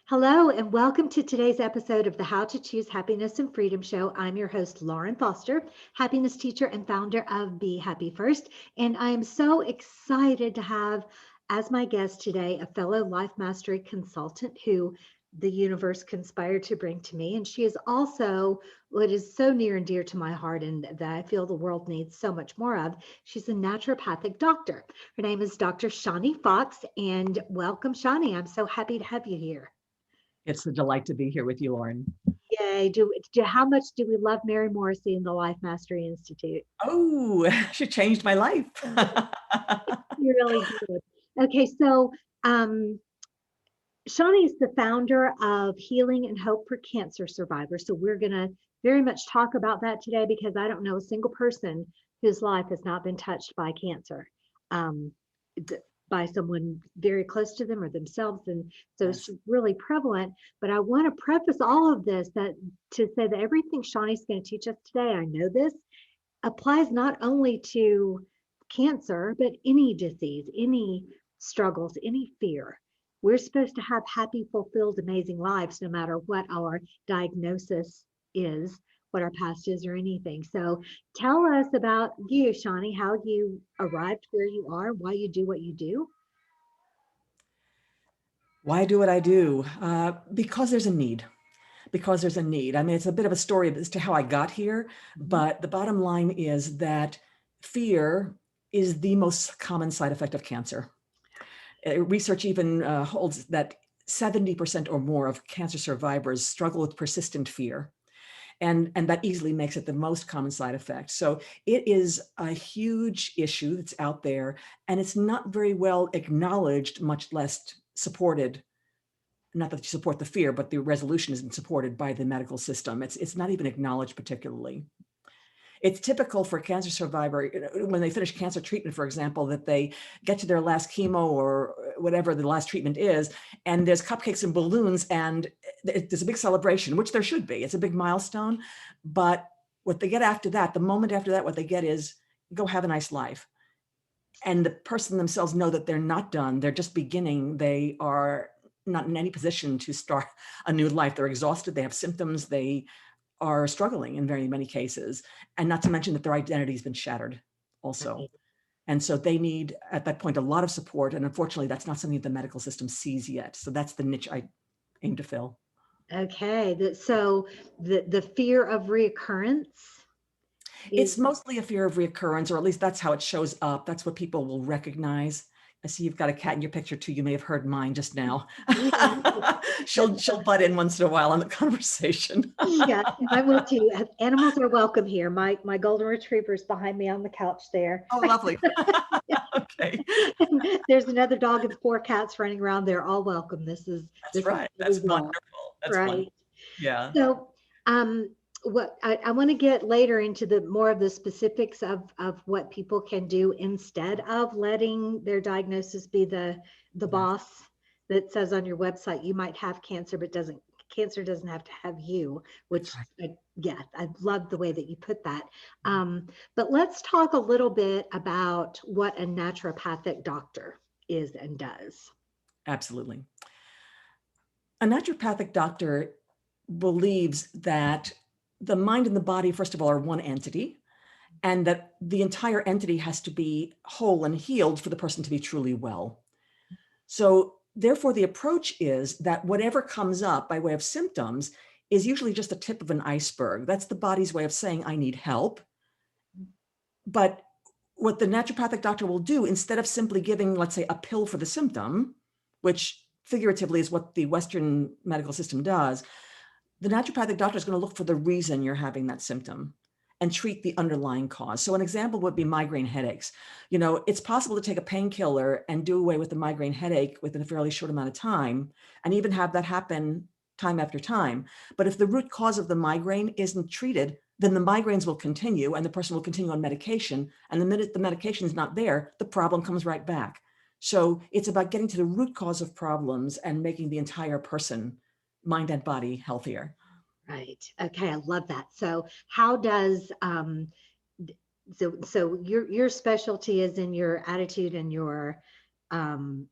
Hello, and welcome to today's episode of the How to Choose Happiness and Freedom Show. I'm your host, Lauren Foster, happiness teacher and founder of Be Happy First. And I'm so excited to have as my guest today a fellow life mastery consultant who the universe conspired to bring to me. And she is also what is so near and dear to my heart and that I feel the world needs so much more of. She's a naturopathic doctor. Her name is Dr. Shani Fox. And welcome, Shani. I'm so happy to have you here. It's a delight to be here with you, Lauren. Yay. How much do we love Mary Morrissey and the Life Mastery Institute? Oh, she changed my life. You really did. Okay, so um, Shawnee is the founder of Healing and Hope for Cancer Survivors. So we're going to very much talk about that today because I don't know a single person whose life has not been touched by cancer, um, by someone very close to them or themselves. And so Yes. it's really prevalent. But I want to preface all of this to say that everything Shawnee's going to teach us today, I know this, applies not only to cancer, but any disease, any struggles, any fear. We're supposed to have happy, fulfilled, amazing lives, no matter what our diagnosis is, what our past is, or anything. So tell us about you, Shani, how you arrived where you are, why you do what you do. Why do what I do? Because there's a need. Because there's a need. I mean, it's a bit of a story as to how I got here, Mhm. but the bottom line is that fear is the most common side effect of cancer. Research even holds that 70% or more of cancer survivors struggle with persistent fear. And that easily makes it the most common side effect. So it is a huge issue that's out there, and it's not very well acknowledged, much less supported. Not that you support the fear, but the resolution isn't supported by the medical system. It's not even acknowledged particularly. It's typical for a cancer survivor, when they finish cancer treatment, for example, that they get to their last chemo or whatever the last treatment is, and there's cupcakes and balloons, and there's a big celebration, which there should be. It's a big milestone. But what they get after that, the moment after that, what they get is, go have a nice life. And the person themselves know that they're not done. They're just beginning. They are not in any position to start a new life. They're exhausted. They have symptoms. They are struggling in very many cases, and not to mention that their identity has been shattered also. Right. And so they need, at that point, a lot of support. And unfortunately, that's not something the medical system sees yet. So that's the niche I aim to fill. Okay, so the fear of reoccurrence is It's mostly a fear of reoccurrence, or at least that's how it shows up. That's what people will recognize. I see you've got a cat in your picture too. You may have heard mine just now. she'll butt in once in a while on the conversation. yeah, I will too. Animals are welcome here. My golden retriever is behind me on the couch there. Oh, lovely. Okay. There's another dog and four cats running around. They're all welcome. That's This is right. where we That's belong, wonderful. That's right? wonderful. Yeah. So, what I want to get later into the more of the specifics of what people can do instead of letting their diagnosis be the Yes. boss that says on your website you might have cancer, but doesn't cancer doesn't have to have you. That's Which right. yeah, I love the way that you put that. But let's talk a little bit about what a naturopathic doctor is and does. Absolutely. A naturopathic doctor believes that the mind and the body, first of all, are one entity, and that the entire entity has to be whole and healed for the person to be truly well. So, therefore, the approach is that whatever comes up by way of symptoms is usually just the tip of an iceberg. That's the body's way of saying, I need help. But what the naturopathic doctor will do, instead of simply giving, let's say, a pill for the symptom, which figuratively is what the Western medical system does, the naturopathic doctor is going to look for the reason you're having that symptom and treat the underlying cause. So an example would be migraine headaches. You know, it's possible to take a painkiller and do away with the migraine headache within a fairly short amount of time, and even have that happen time after time. But if the root cause of the migraine isn't treated, then the migraines will continue and the person will continue on medication. And the minute the medication is not there, the problem comes right back. So it's about getting to the root cause of problems and making the entire person, mind and body, healthier. Right. Okay, I love that. So how does so your specialty is in your attitude and um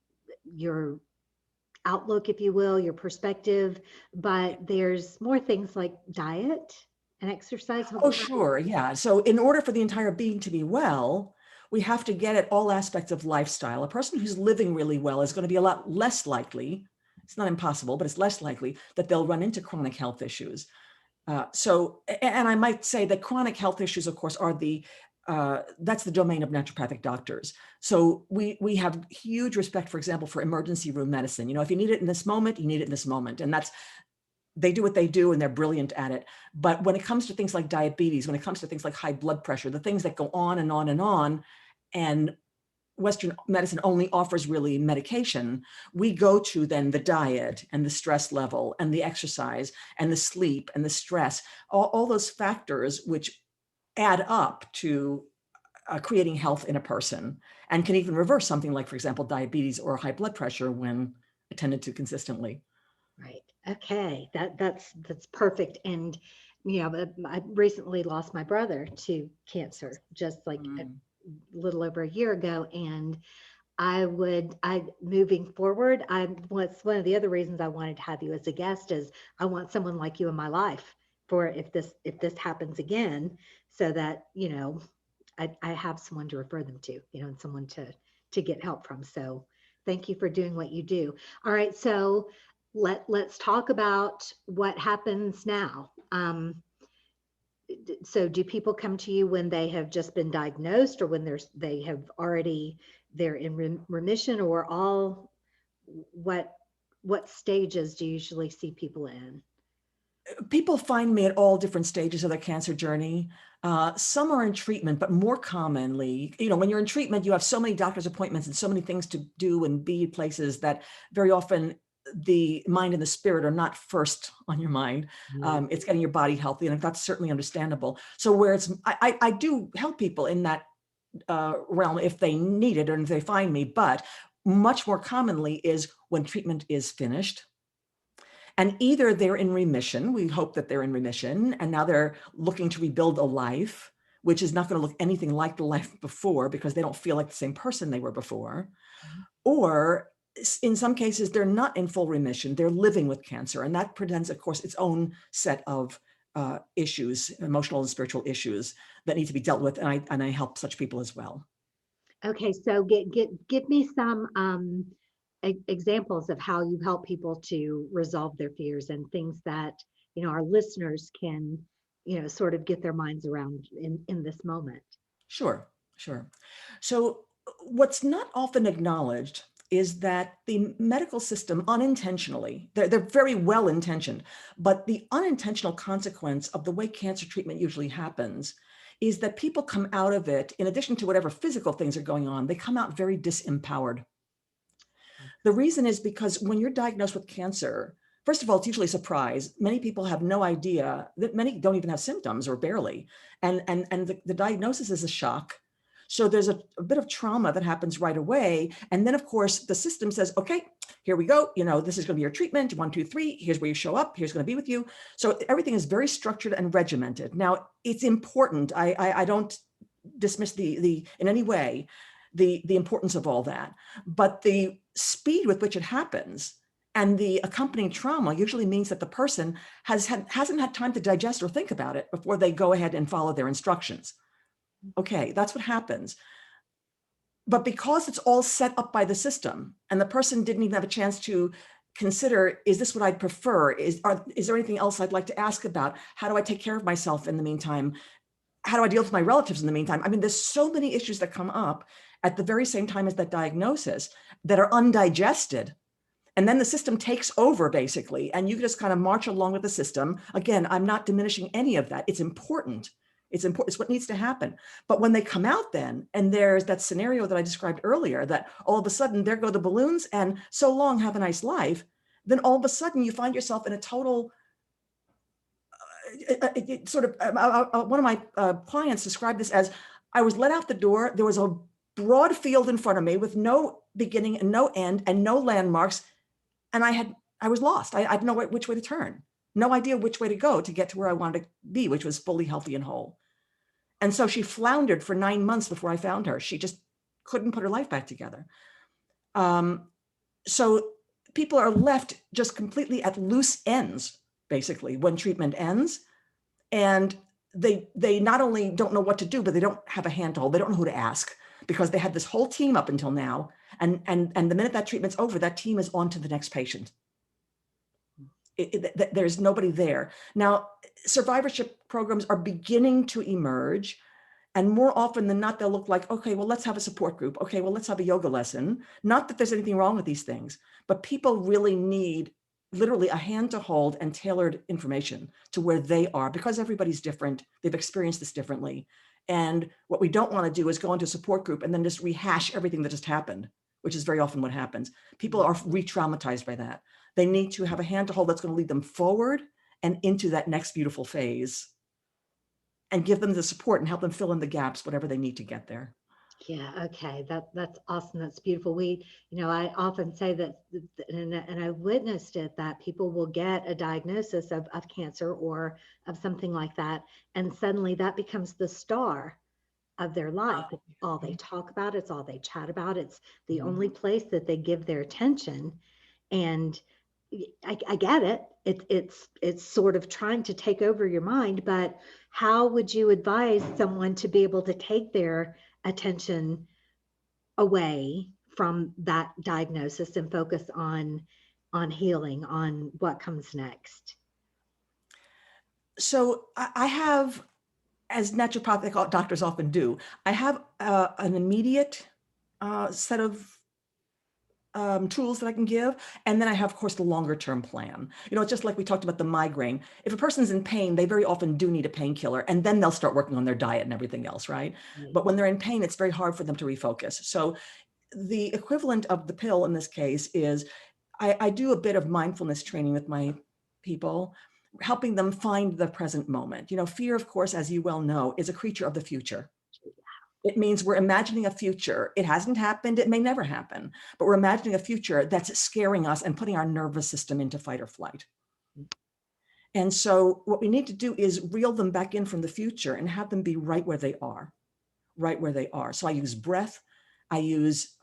your outlook, if you will, your perspective, but there's more things like diet and exercise. Oh, sure. Yeah. So in order for the entire being to be well, we have to get at all aspects of lifestyle. A person who's living really well is going to be a lot less likely, it's not impossible, but it's less likely that they'll run into chronic health issues. And I might say that chronic health issues, of course, are that's the domain of naturopathic doctors. So we have huge respect, for example, for emergency room medicine. You know, if you need it in this moment, you need it in this moment. And they do what they do and they're brilliant at it. But when it comes to things like diabetes, when it comes to things like high blood pressure, the things that go on and on and on, and Western medicine only offers really medication, we go to then the diet and the stress level and the exercise and the sleep and the stress, all those factors which add up to creating health in a person and can even reverse something like, for example, diabetes or high blood pressure when attended to consistently. Right. Okay. That's perfect. And I recently lost my brother to cancer, just like a little over a year ago. And I moving forward, what's one of the other reasons I wanted to have you as a guest is I want someone like you in my life for if this happens again, so that, I have someone to refer them to, and someone to get help from. So thank you for doing what you do. All right. So let's talk about what happens now. So do people come to you when they have just been diagnosed, or when they're in remission, or all, what stages do you usually see people in? People find me at all different stages of their cancer journey. Some are in treatment, but more commonly, when you're in treatment, you have so many doctor's appointments and so many things to do and be places that very often the mind and the spirit are not first on your mind. It's getting your body healthy, and that's certainly understandable. So where I do help people in that realm if they need it or if they find me, but much more commonly is when treatment is finished. And either they're in remission, we hope that they're in remission, and now they're looking to rebuild a life, which is not going to look anything like the life before because they don't feel like the same person they were before. Or in some cases, they're not in full remission, they're living with cancer. And that presents, of course, its own set of issues, emotional and spiritual issues that need to be dealt with. And I help such people as well. Okay, so give me some examples of how you help people to resolve their fears, and things that our listeners can sort of get their minds around in this moment. Sure. So what's not often acknowledged is that the medical system unintentionally, they're very well intentioned, but the unintentional consequence of the way cancer treatment usually happens is that people come out of it, in addition to whatever physical things are going on, they come out very disempowered. The reason is because when you're diagnosed with cancer, first of all, it's usually a surprise. Many people have no idea, that many don't even have symptoms or barely. And the diagnosis is a shock. So there's a bit of trauma that happens right away. And then, of course, the system says, okay, here we go. This is going to be your treatment. 1, 2, 3. Here's where you show up. Here's going to be with you. So everything is very structured and regimented. Now, it's important. I don't dismiss in any way the importance of all that. But the speed with which it happens and the accompanying trauma usually means that the person hasn't had time to digest or think about it before they go ahead and follow their instructions. Okay, that's what happens. But because it's all set up by the system and the person didn't even have a chance to consider, is this what I'd prefer? Is there anything else I'd like to ask about? How do I take care of myself in the meantime? How do I deal with my relatives in the meantime? I mean, there's so many issues that come up at the very same time as that diagnosis that are undigested. And then the system takes over, basically, and you just kind of march along with the system. Again, I'm not diminishing any of that. It's important. It's what needs to happen. But when they come out then, and there's that scenario that I described earlier, that all of a sudden there go the balloons and so long, have a nice life, then all of a sudden you find yourself in a total one of my clients described this as, I was let out the door. There was a broad field in front of me with no beginning and no end and no landmarks. And I was lost. I didn't know which way to turn. No idea which way to go to get to where I wanted to be, which was fully healthy and whole. And so she floundered for 9 months before I found her. She just couldn't put her life back together. So people are left just completely at loose ends, basically, when treatment ends. And they not only don't know what to do, but they don't have a hand to hold. They don't know who to ask, because they had this whole team up until now. And the minute that treatment's over, that team is on to the next patient. There's nobody there. Now, survivorship programs are beginning to emerge. And more often than not, they'll look like, okay, well, let's have a support group. Okay, well, let's have a yoga lesson. Not that there's anything wrong with these things, but people really need literally a hand to hold and tailored information to where they are, because everybody's different. They've experienced this differently. And what we don't want to do is go into a support group and then just rehash everything that just happened, which is very often what happens. People are re-traumatized by that. They need to have a hand to hold that's going to lead them forward and into that next beautiful phase, and give them the support and help them fill in the gaps, whatever they need to get there. Yeah. Okay. That's awesome. That's beautiful. I often say that, and I witnessed it, that people will get a diagnosis of cancer or of something like that. And suddenly that becomes the star of their life. It's all they talk about. It's all they chat about. It's the only place that they give their attention. And I get it. It's sort of trying to take over your mind, but how would you advise someone to be able to take their attention away from that diagnosis and focus on healing, on what comes next? So I have, as naturopathic doctors often do, I have an immediate set of tools that I can give. And then I have, of course, the longer term plan. It's just like we talked about the migraine. If a person's in pain, they very often do need a painkiller, and then they'll start working on their diet and everything else, right? But when they're in pain, it's very hard for them to refocus. So the equivalent of the pill in this case is I do a bit of mindfulness training with my people, helping them find the present moment. Fear, of course, as you well know, is a creature of the future. It means we're imagining a future. It hasn't happened. It may never happen, but we're imagining a future that's scaring us and putting our nervous system into fight or flight. And so what we need to do is reel them back in from the future and have them be right where they are, right where they are. So I use breath. I use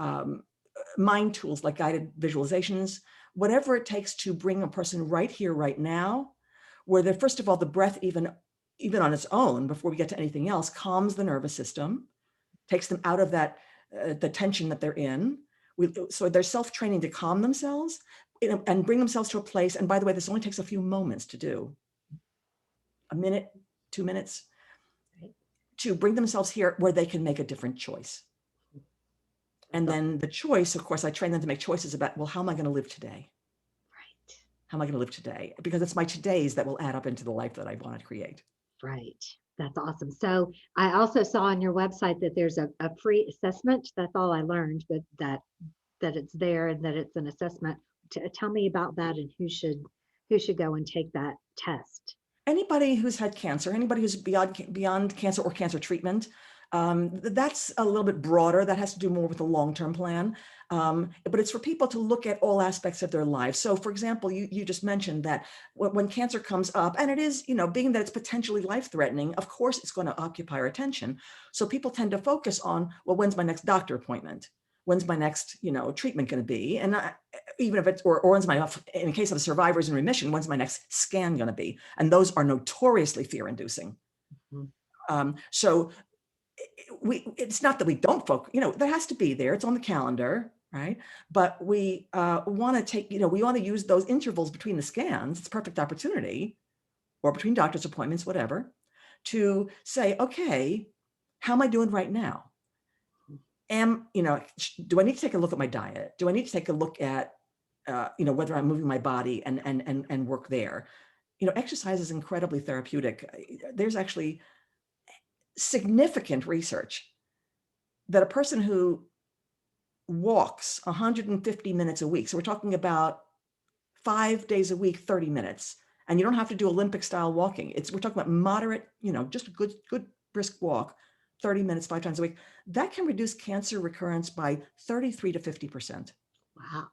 mind tools like guided visualizations, whatever it takes to bring a person right here, right now, where first of all, the breath, even on its own, before we get to anything else, calms the nervous system, takes them out of that the tension that they're in. So they're self-training to calm themselves and bring themselves to a place. And by the way, this only takes a few moments to do. A minute, 2 minutes, to bring themselves here where they can make a different choice. And then the choice, of course, I train them to make choices about, well, how am I going to live today? Right. How am I going to live today? Because it's my todays that will add up into the life that I want to create. Right. That's awesome. So I also saw on your website that there's a free assessment. That's all I learned, but that it's there and that it's an assessment. Tell me about that, and who should go and take that test. Anybody who's had cancer, anybody who's beyond cancer or cancer treatment, that's a little bit broader. That has to do more with the long-term plan. But it's for people to look at all aspects of their lives. So for example, you just mentioned that when cancer comes up, and it is, being that it's potentially life-threatening, of course, it's going to occupy our attention. So people tend to focus on, well, when's my next doctor appointment? When's my next, treatment going to be? And even if it's, or when's in case of survivors in remission, when's my next scan going to be? And those are notoriously fear-inducing. Mm-hmm. So it's not that we don't focus, that has to be there. It's on the calendar, right? But we want to we want to use those intervals between the scans. It's a perfect opportunity, or between doctor's appointments, whatever, to say, okay, how am I doing right now? Do I need to take a look at my diet? Do I need to take a look at, whether I'm moving my body and work there? Exercise is incredibly therapeutic. There's actually significant research that a person who walks 150 minutes a week, so we're talking about 5 days a week, 30 minutes, and you don't have to do Olympic style walking. We're talking about moderate, just a good brisk walk, 30 minutes, 5 times a week. That can reduce cancer recurrence by 33 to 50%. Wow.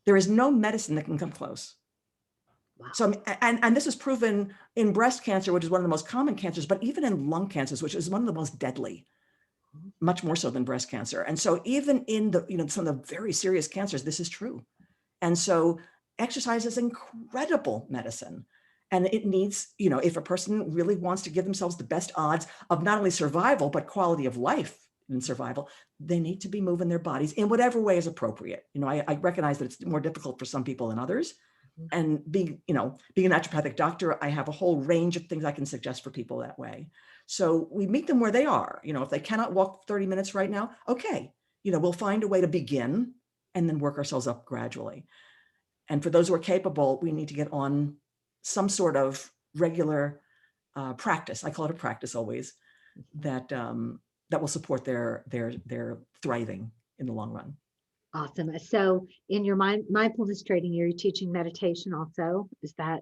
There is no medicine that can come close. Wow. So, and this is proven in breast cancer, which is one of the most common cancers, but even in lung cancers, which is one of the most deadly, much more so than breast cancer. And so even in some of the very serious cancers, this is true. And so exercise is incredible medicine. And it needs, if a person really wants to give themselves the best odds of not only survival, but quality of life in survival, they need to be moving their bodies in whatever way is appropriate. I recognize that it's more difficult for some people than others. And being a naturopathic doctor, I have a whole range of things I can suggest for people that way. So we meet them where they are. If they cannot walk 30 minutes right now, okay, we'll find a way to begin and then work ourselves up gradually. And for those who are capable, we need to get on some sort of regular practice. I call it a practice always, that will support their thriving in the long run. Awesome. So in your mindfulness training, you're teaching meditation also. Is that?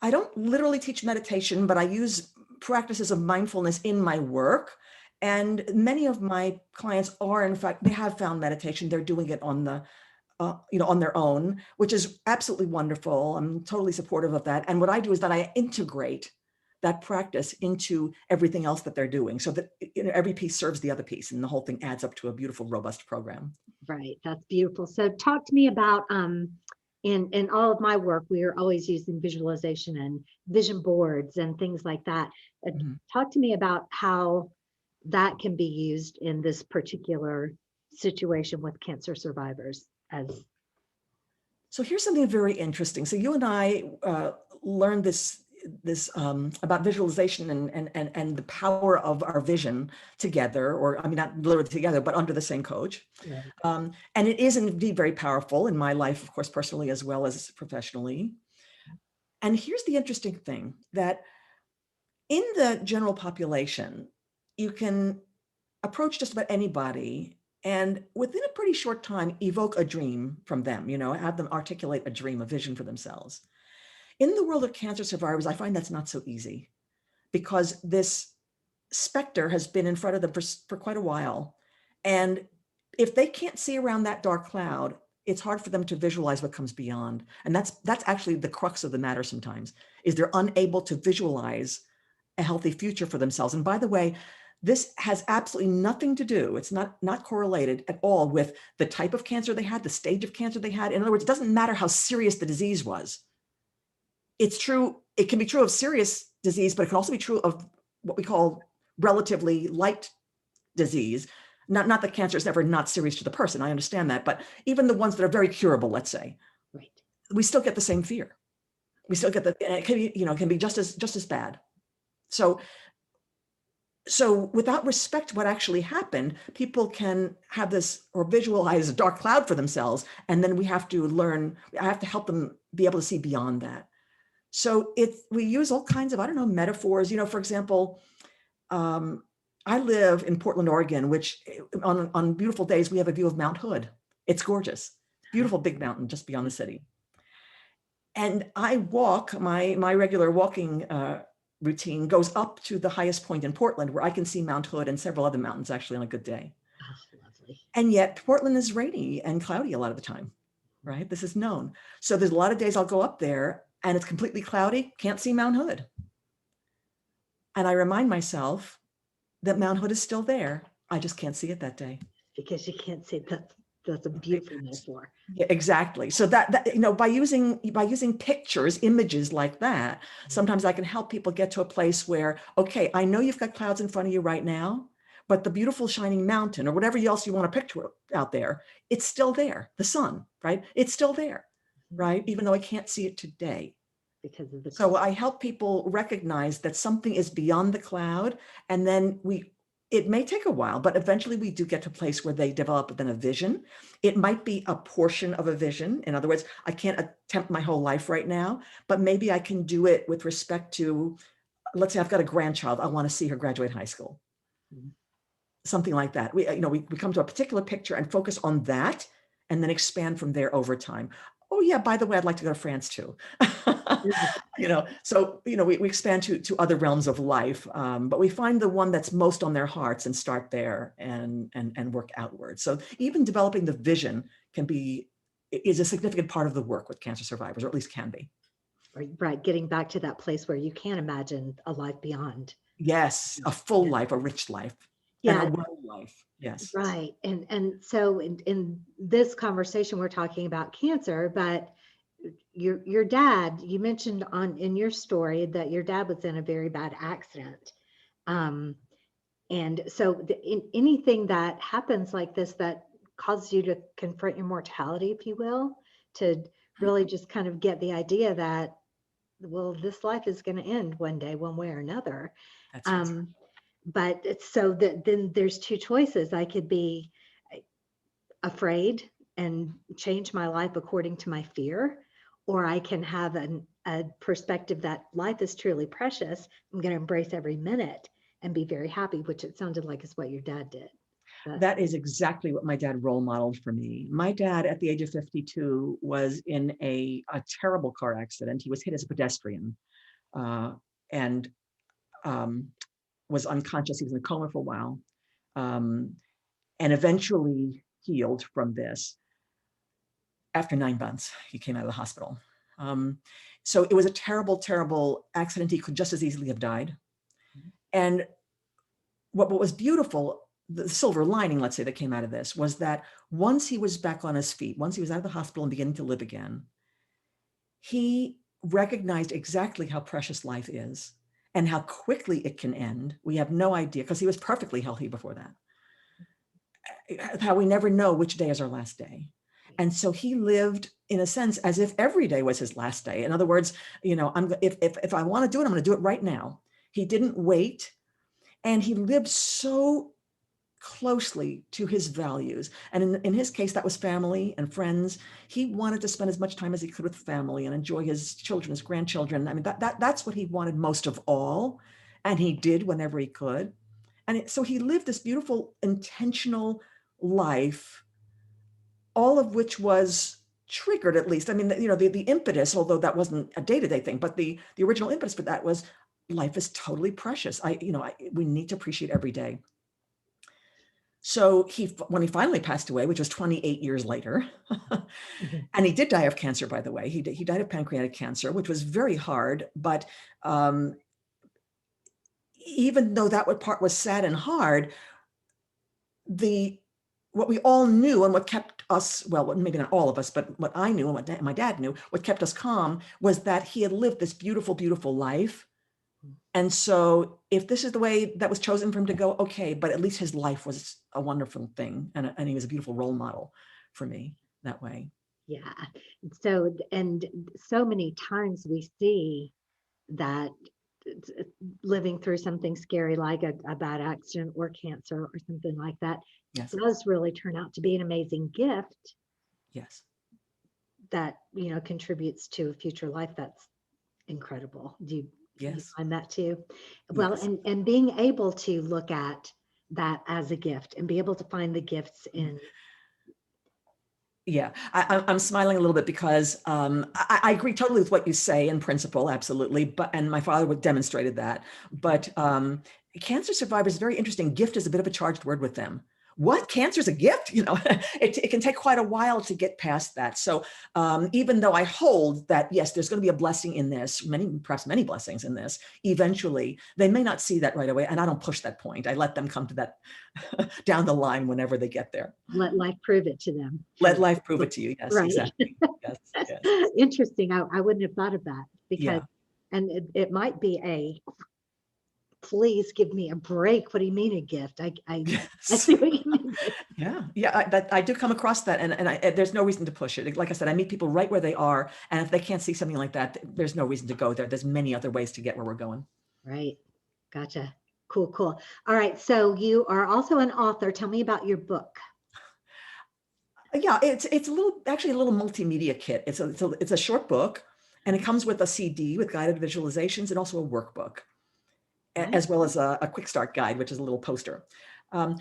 I don't literally teach meditation, but I use practices of mindfulness in my work. And many of my clients are, in fact, they have found meditation. They're doing it on on their own, which is absolutely wonderful. I'm totally supportive of that. And what I do is that I integrate that practice into everything else that they're doing, so that every piece serves the other piece, and the whole thing adds up to a beautiful, robust program. Right. That's beautiful. So talk to me about, in all of my work, we are always using visualization and vision boards and things like that. Mm-hmm. Talk to me about how that can be used in this particular situation with cancer survivors. So here's something very interesting. So you and I learned this about visualization and the power of our vision together, or I mean, not literally together, but under the same coach. Right. And it is indeed very powerful in my life, of course, personally as well as professionally. And here's the interesting thing, that in the general population, you can approach just about anybody and within a pretty short time evoke a dream from them, have them articulate a dream, a vision for themselves. In the world of cancer survivors, I find that's not so easy, because this specter has been in front of them for quite a while. And if they can't see around that dark cloud, it's hard for them to visualize what comes beyond. And that's actually the crux of the matter sometimes, is they're unable to visualize a healthy future for themselves. And by the way, this has absolutely nothing to do, it's not correlated at all with the type of cancer they had, the stage of cancer they had. In other words, it doesn't matter how serious the disease was. It's true, it can be true of serious disease, but it can also be true of what we call relatively light disease. Not that cancer is ever not serious to the person, I understand that, but even the ones that are very curable, let's say, Right. We still get the same fear. We still get it can be, it can be just as bad. So without respect to what actually happened, people can have this or visualize a dark cloud for themselves. And then I have to help them be able to see beyond that. So we use all kinds of, metaphors, for example, I live in Portland, Oregon, which on beautiful days, we have a view of Mount Hood. It's gorgeous, beautiful big mountain just beyond the city. And I walk, my regular walking routine goes up to the highest point in Portland, where I can see Mount Hood and several other mountains actually on a good day. Oh, lovely. And yet Portland is rainy and cloudy a lot of the time, right? This is known. So there's a lot of days I'll go up there and it's completely cloudy, can't see Mount Hood. And I remind myself that Mount Hood is still there. I just can't see it that day. Because you can't see that. That's a beautiful metaphor. Yeah, exactly. So that by using pictures, images like that, sometimes I can help people get to a place where, okay, I know you've got clouds in front of you right now, but the beautiful shining mountain or whatever else you want to picture out there, it's still there. The sun, right? It's still there, right? Even though I can't see it today. Because of So I help people recognize that something is beyond the cloud, and then it may take a while, but eventually we do get to a place where they develop then a vision. It might be a portion of a vision. In other words, I can't attempt my whole life right now, but maybe I can do it with respect to, let's say I've got a grandchild. I want to see her graduate high school. Mm-hmm. Something like that. We come to a particular picture and focus on that and then expand from there over time. Oh yeah, by the way, I'd like to go to France too. So we expand to other realms of life, but we find the one that's most on their hearts and start there and work outward. So even developing the vision is a significant part of the work with cancer survivors, or at least can be. Right, getting back to that place where you can imagine a life beyond. Yes, a full life, a rich life, and a well life. Yes. Right. And so in this conversation, we're talking about cancer, but your dad, you mentioned in your story that your dad was in a very bad accident. Um, and so anything that happens like this that causes you to confront your mortality, if you will, to really just kind of get the idea that, well, this life is going to end one day, one way or another. That's right. But it's so that then there's two choices. I could be afraid and change my life according to my fear, or I can have a perspective that life is truly precious. I'm going to embrace every minute and be very happy, which it sounded like is what your dad did. But That is exactly what my dad role modeled for me. My dad, at the age of 52, was in a terrible car accident. He was hit as a pedestrian, uh, and um, was unconscious. He was in a coma for a while, um, and eventually healed from this. After 9 months, he came out of the hospital. Um, so it was a terrible, terrible accident. He could just as easily have died. And what was beautiful, the silver lining, let's say, that came out of this was that once he was back on his feet, once he was out of the hospital and beginning to live again, he recognized exactly how precious life is and how quickly it can end. We have no idea, because he was perfectly healthy before that, how we never know which day is our last day. And so he lived, in a sense, as if every day was his last day. In other words, if I want to do it, I'm going to do it right now. He didn't wait. And he lived so closely to his values. And in his case, that was family and friends. He wanted to spend as much time as he could with family and enjoy his children, his grandchildren. I mean, that's what he wanted most of all. And he did whenever he could. And so he lived this beautiful, intentional life, all of which was triggered, at least. I mean, the impetus, although that wasn't a day-to-day thing, but the original impetus for that was life is totally precious. We need to appreciate every day. So when he finally passed away, which was 28 years later, and he did die of cancer, by the way, he died of pancreatic cancer, which was very hard. But even though that part was sad and hard, what we all knew and what kept us, well, maybe not all of us, but what I knew and what my dad knew, what kept us calm was that he had lived this beautiful, beautiful life. And so if this is the way that was chosen for him to go, okay, but at least his life was a wonderful thing. And he was a beautiful role model for me that way. yeah. And so many times we see that living through something scary like a bad accident or cancer or something like that Yes. does really turn out to be an amazing gift Yes. that contributes to a future life that's incredible. Do you Yes. find that too? Well, Yes. and being able to look at that as a gift and be able to find the gifts in. Yeah, I'm smiling a little bit because I agree totally with what you say in principle, absolutely. And my father would demonstrated that. But cancer survivors is very interesting. Gift is a bit of a charged word with them. What? Cancer is a gift? It can take quite a while to get past that. So even though I hold that, yes, there's going to be a blessing in this, perhaps many blessings in this, eventually, they may not see that right away. And I don't push that point. I let them come to that down the line whenever they get there. Let life prove it to them. Let life prove it to you. Yes, Right. exactly. Yes, yes. Interesting. I wouldn't have thought of that because, Yeah. and it might be please give me a break. What do you mean a gift? I Yes. see what you mean. Yeah. I do come across that, and there's no reason to push it. Like I said, I meet people right where they are, and if they can't see something like that, there's no reason to go there. There's many other ways to get where we're going. Right. Gotcha. Cool. All right. So you are also an author. Tell me about your book. Yeah, it's actually a little multimedia kit. It's a short book, and it comes with a CD with guided visualizations and also a workbook, Right. as well as a quick start guide, which is a little poster.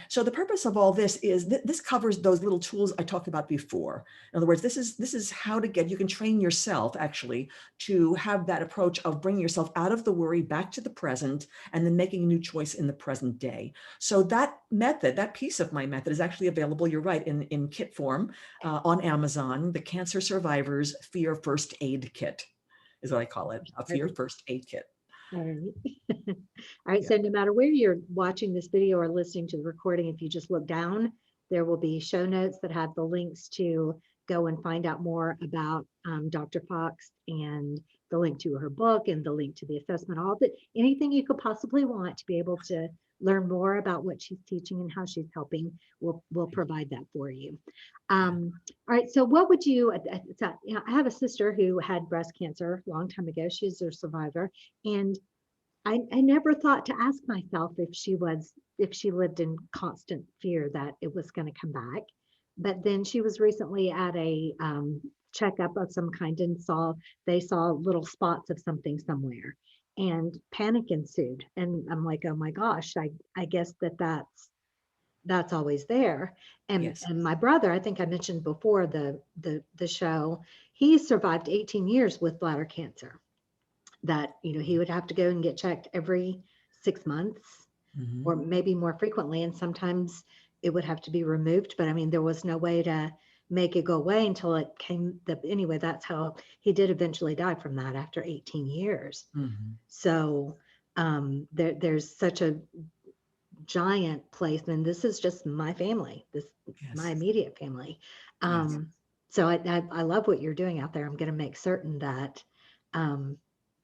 So the purpose of all this is this covers those little tools I talked about before. In other words, this is how to you can train yourself actually to have that approach of bringing yourself out of the worry back to the present and then making a new choice in the present day. So that method, that piece of my method is actually available, you're right, in kit form on Amazon. The Cancer Survivors Fear First Aid Kit is what I call it, a Fear First Aid Kit. All right. All right. Yeah. So no matter where you're watching this video or listening to the recording, if you just look down, there will be show notes that have the links to go and find out more about Dr. Fox, and the link to her book and the link to the assessment, all that, anything you could possibly want to be able to learn more about what she's teaching and how she's helping, we'll provide that for you. Yeah. All right. So what would you, I have a sister who had breast cancer a long time ago. She's a survivor. And I never thought to ask myself if she lived in constant fear that it was going to come back. But then she was recently at a checkup of some kind and they saw little spots of something somewhere, and panic ensued. And I'm like, oh my gosh, I guess that's always there. Yes. And my brother, I think I mentioned before the show, he survived 18 years with bladder cancer, that he would have to go and get checked every 6 months Mm-hmm. or maybe more frequently, and sometimes it would have to be removed, but I mean there was no way to make it go away until it came anyway. That's how he did eventually die from that after 18 years. Mm-hmm. So there's such a giant place, and this is just my family, this my Yes. immediate family. Yes. So I love what you're doing out there. I'm going to make certain that um,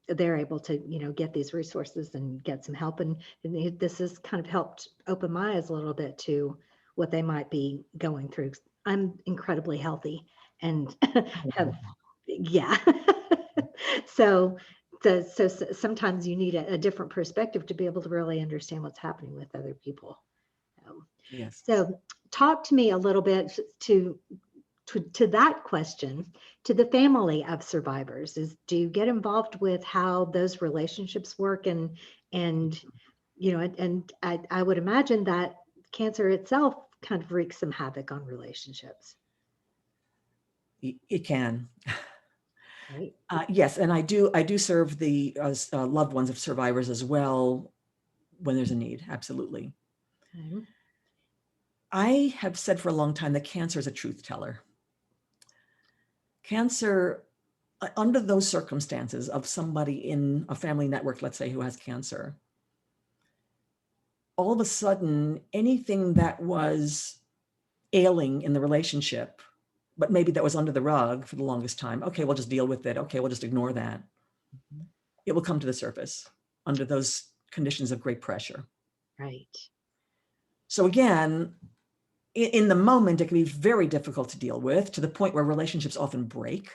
they're able to get these resources and get some help, and this has kind of helped open my eyes a little bit to what they might be going through. I'm incredibly healthy and have, Oh, yeah. so so sometimes you need a different perspective to be able to really understand what's happening with other people. Um, yes. so talk to me a little bit to that question, to the family of survivors. Do you get involved with how those relationships work? And I would imagine that cancer itself kind of wreaks some havoc on relationships, It can. right? Yes, and I do serve the loved ones of survivors as well when there's a need. Absolutely. Mhm. I have said for a long time that cancer is a truth teller. Cancer, under those circumstances of somebody in a family network, let's say, who has cancer, all of a sudden, anything that was ailing in the relationship, but maybe that was under the rug for the longest time, okay, we'll just deal with it. Okay, we'll just ignore that. It will come to the surface under those conditions of great pressure. Right. So again, in the moment, it can be very difficult to deal with, to the point where relationships often break.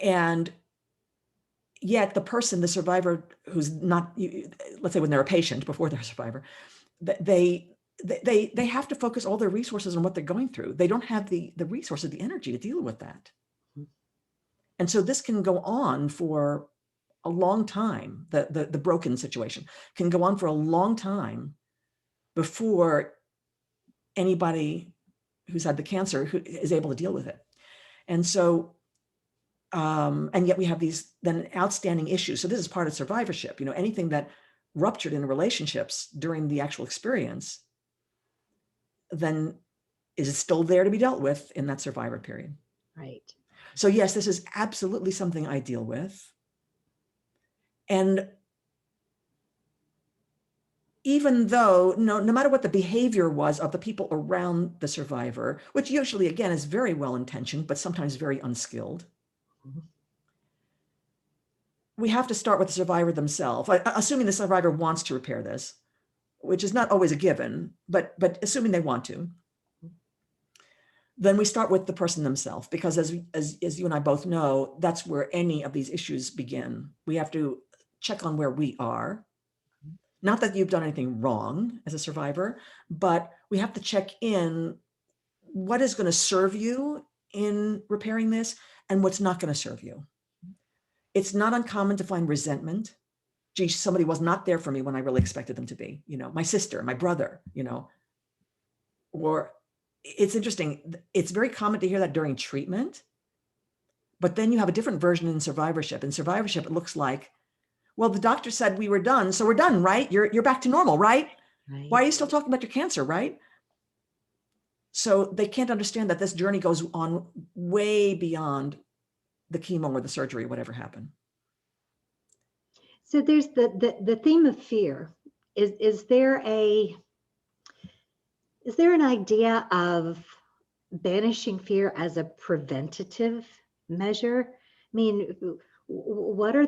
And yet the person, the survivor, who's not, let's say when they're a patient before they're a survivor, they have to focus all their resources on what they're going through. They don't have the resources, the energy to deal with that. And so this can go on for a long time. The broken situation can go on for a long time before anybody who's had the cancer who is able to deal with it. And so, and yet we have these then outstanding issues. So this is part of survivorship. Anything that ruptured in relationships during the actual experience, then is still there to be dealt with in that survivor period. Right. So yes, this is absolutely something I deal with. And even though no matter what the behavior was of the people around the survivor, which usually, again, is very well-intentioned, but sometimes very unskilled, Mhm. we have to start with the survivor themselves, assuming the survivor wants to repair this, which is not always a given, but assuming they want to. Then we start with the person themselves, because as you and I both know, that's where any of these issues begin. We have to check on where we are. Not that you've done anything wrong as a survivor, but we have to check in what is going to serve you in repairing this and what's not going to serve you. It's not uncommon to find resentment. Gee, somebody was not there for me when I really expected them to be, my sister, my brother, or it's interesting. It's very common to hear that during treatment, but then you have a different version in survivorship. In survivorship, it looks like, well, the doctor said we were done, so we're done, right? You're back to normal, right? Right. Why are you still talking about your cancer, right? So they can't understand that this journey goes on way beyond the chemo or the surgery, whatever happened. So there's the theme of fear. Is there an idea of banishing fear as a preventative measure? I mean, what are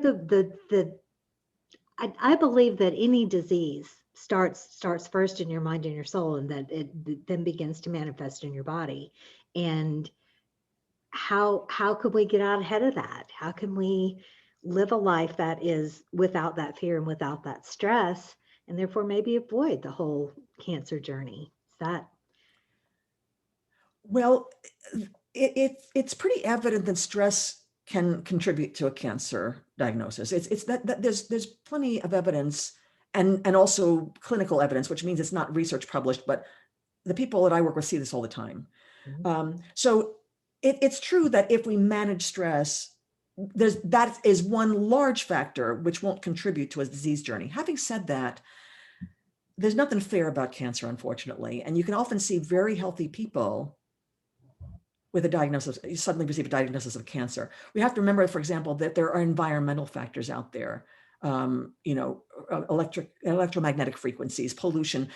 I believe that any disease starts first in your mind and your soul, and that it then begins to manifest in your body. And how could we get out ahead of that? How can we live a life that is without that fear and without that stress, and therefore maybe avoid the whole cancer journey? Is that Well, it's pretty evident that stress can contribute to a cancer diagnosis. It's that there's plenty of evidence and also clinical evidence, which means it's not research published, but the people that I work with see this all the time. So it's true that if we manage stress, that is one large factor which won't contribute to a disease journey. Having said that, there's nothing fair about cancer, unfortunately, and you can often see very healthy people with a diagnosis, you suddenly receive a diagnosis of cancer. We have to remember, for example, that there are environmental factors out there, electromagnetic frequencies, pollution,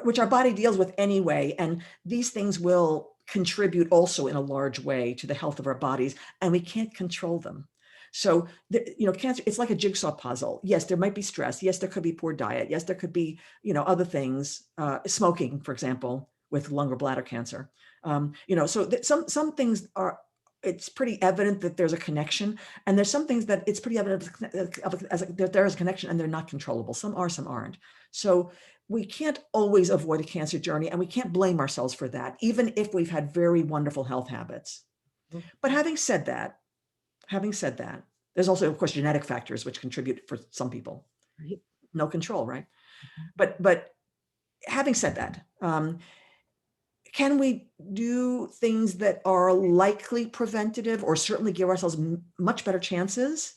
which our body deals with anyway. And these things will contribute also in a large way to the health of our bodies, and we can't control them. So, cancer, it's like a jigsaw puzzle. Yes, there might be stress. Yes, there could be poor diet. Yes, there could be, other things, smoking, for example, with lung or bladder cancer. So some things it's pretty evident that there's a connection, and there's some things that it's pretty evident that there is a connection and they're not controllable. Some are, some aren't. So we can't always avoid a cancer journey, and we can't blame ourselves for that, even if we've had very wonderful health habits. But having said that, there's also, of course, genetic factors which contribute for some people. right? No control, right? But having said that, can we do things that are likely preventative or certainly give ourselves much better chances?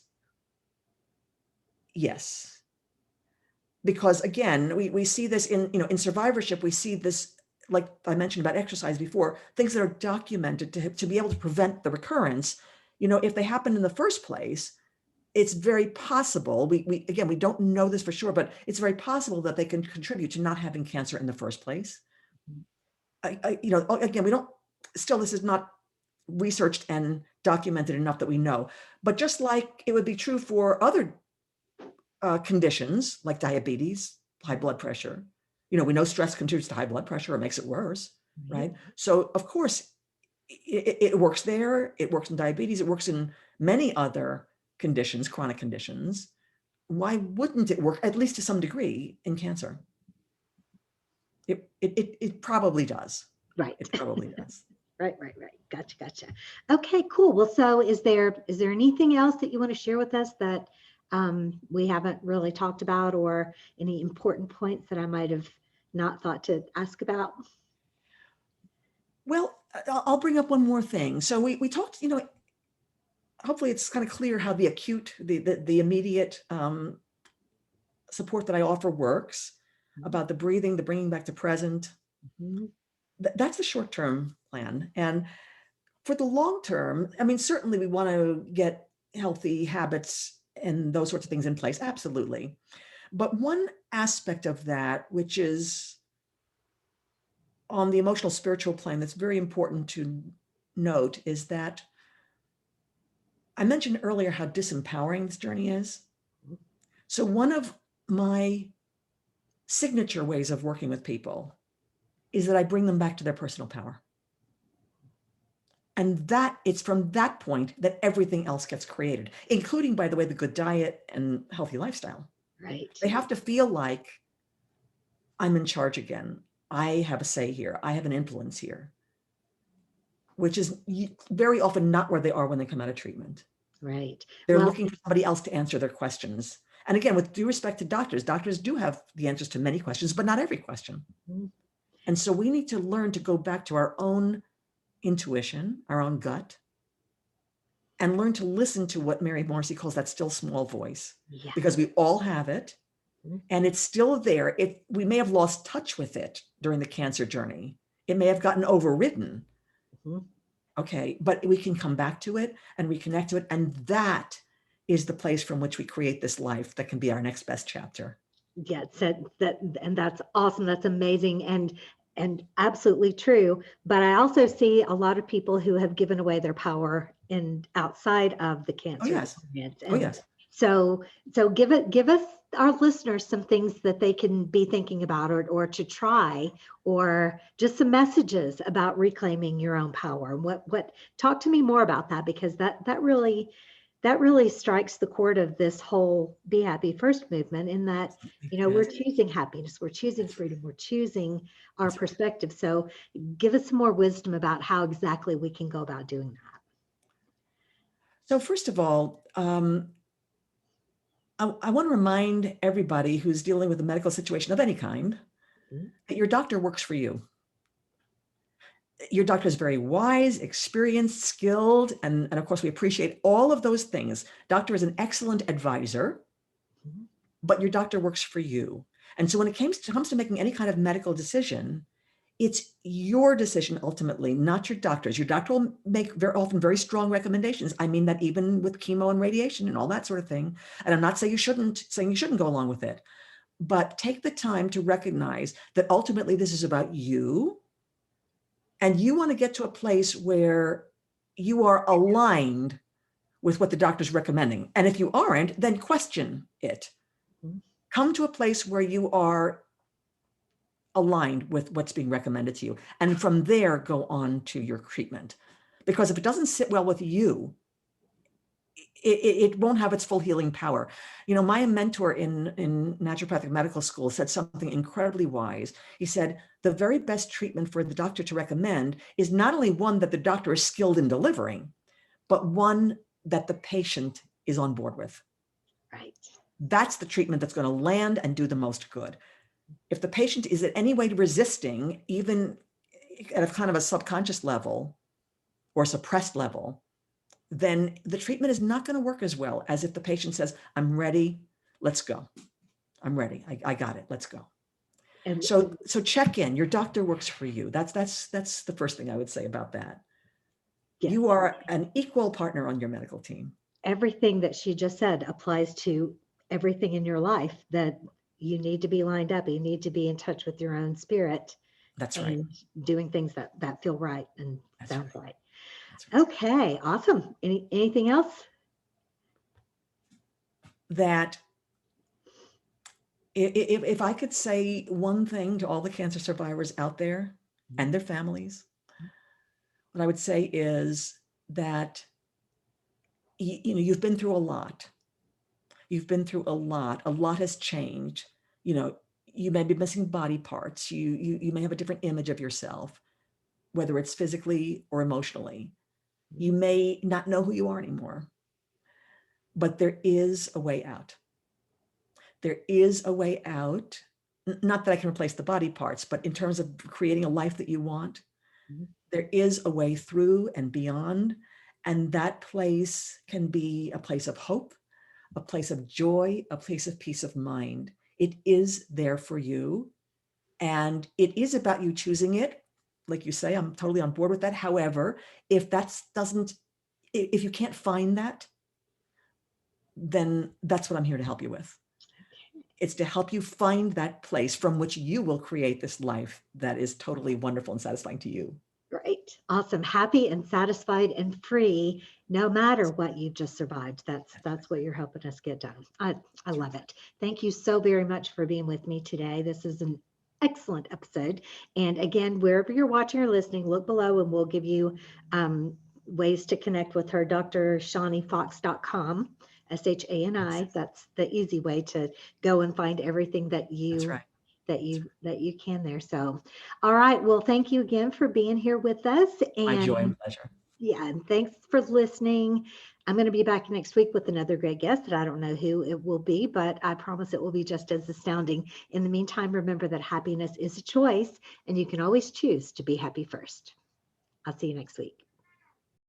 Yes. Because again, we see this in survivorship, we see this, like I mentioned about exercise before, things that are documented to be able to prevent the recurrence. If they happen in the first place, it's very possible, we don't know this for sure, but it's very possible that they can contribute to not having cancer in the first place. Again, this is not researched and documented enough that we know, but just like it would be true for other conditions like diabetes, high blood pressure, we know stress contributes to high blood pressure or makes it worse, right? So of course it works there, it works in diabetes, it works in many other conditions, chronic conditions. Why wouldn't it work, at least to some degree, in cancer? It probably does. Right. It probably does. Right. Gotcha. Okay, cool. Well, so is there anything else that you want to share with us that we haven't really talked about, or any important points that I might have not thought to ask about? Well, I'll bring up one more thing. So we talked, hopefully it's kind of clear how the acute, the immediate support that I offer works, about the breathing, the bringing back to present. That's the short-term plan. And for the long term, certainly we want to get healthy habits and those sorts of things in place. Absolutely. But one aspect of that, which is on the emotional spiritual plane, that's very important to note, is that I mentioned earlier how disempowering this journey is. So one of my signature ways of working with people is that I bring them back to their personal power. And that it's from that point that everything else gets created, including, by the way, the good diet and healthy lifestyle. Right. They have to feel like I'm in charge again. I have a say here. I have an influence here, which is very often not where they are when they come out of treatment. Right. They're looking for somebody else to answer their questions. And again, with due respect to doctors do have the answers to many questions, but not every question. And so we need to learn to go back to our own intuition, our own gut, and learn to listen to what Mary Morrissey calls that still small voice, because we all have it and it's still there. We may have lost touch with it during the cancer journey. It may have gotten overridden. Okay, but we can come back to it and reconnect to it. And that is the place from which we create this life that can be our next best chapter. Yeah, and that's awesome. That's amazing and absolutely true. But I also see a lot of people who have given away their power in outside of the Oh, cancer yes. experience. Oh, And yes. so give us our listeners some things that they can be thinking about or to try, or just some messages about reclaiming your own power. What talk to me more about that, because that really strikes the chord of this whole Be Happy First movement, in that, we're Yes. choosing happiness, we're choosing That's right. freedom, we're choosing our That's right. perspective. So give us some more wisdom about how exactly we can go about doing that. So first of all, I want to remind everybody who's dealing with a medical situation of any kind Mhm. that your doctor works for you. Your doctor is very wise, experienced, skilled, and of course, we appreciate all of those things. Doctor is an excellent advisor, Mhm. but your doctor works for you. And so when it comes to making any kind of medical decision, it's your decision ultimately, not your doctor's. Your doctor will make very often very strong recommendations. I mean that even with chemo and radiation and all that sort of thing. And I'm not saying you shouldn't go along with it, but take the time to recognize that ultimately this is about you, and you want to get to a place where you are aligned with what the doctor's recommending. And if you aren't, then question it. Mhm. Come to a place where you are aligned with what's being recommended to you. And from there, go on to your treatment. Because if it doesn't sit well with you, it won't have its full healing power. My mentor in naturopathic medical school said something incredibly wise. He said, the very best treatment for the doctor to recommend is not only one that the doctor is skilled in delivering, but one that the patient is on board with. Right. That's the treatment that's going to land and do the most good. If the patient is in any way resisting, even at a kind of a subconscious level or suppressed level, then the treatment is not going to work as well as if the patient says, I'm ready, let's go. I'm ready. I got it. Let's go. And So check in. Your doctor works for you. That's the first thing I would say about that. yes, You are an equal partner on your medical team. everything that she just said applies to everything in your life, that you need to be lined up. You need to be in touch with your own spirit That's right. and doing things that feel right and That's sounds right. right. That's right. Okay, awesome. Anything else? That if I could say one thing to all the cancer survivors out there and their families, what I would say is that you've been through a lot. You've been through a lot. A lot has changed. You may be missing body parts. You may have a different image of yourself, whether it's physically or emotionally. You may not know who you are anymore, but there is a way out. There is a way out. Not that I can replace the body parts, but in terms of creating a life that you want, there is a way through and beyond. And that place can be a place of hope, a place of joy, a place of peace of mind. It is there for you. And it is about you choosing it. Like you say, I'm totally on board with that. However, if you can't find that, then that's what I'm here to help you with. It's to help you find that place from which you will create this life that is totally wonderful and satisfying to you. Great. Awesome. Happy and satisfied and free, no matter what you've just survived. That's what you're helping us get done. I love it. Thank you so very much for being with me today. This is an excellent episode. And again, wherever you're watching or listening, look below and we'll give you ways to connect with her, drshanifox.com, SHANI. That's the easy way to go and find everything that That's you right. that you can there. So, all right. Well, thank you again for being here with us. My joy And and pleasure. yeah, and thanks for listening. I'm going to be back next week with another great guest that I don't know who it will be, but I promise it will be just as astounding. In the meantime, remember that happiness is a choice and you can always choose to be happy first. I'll see you next week.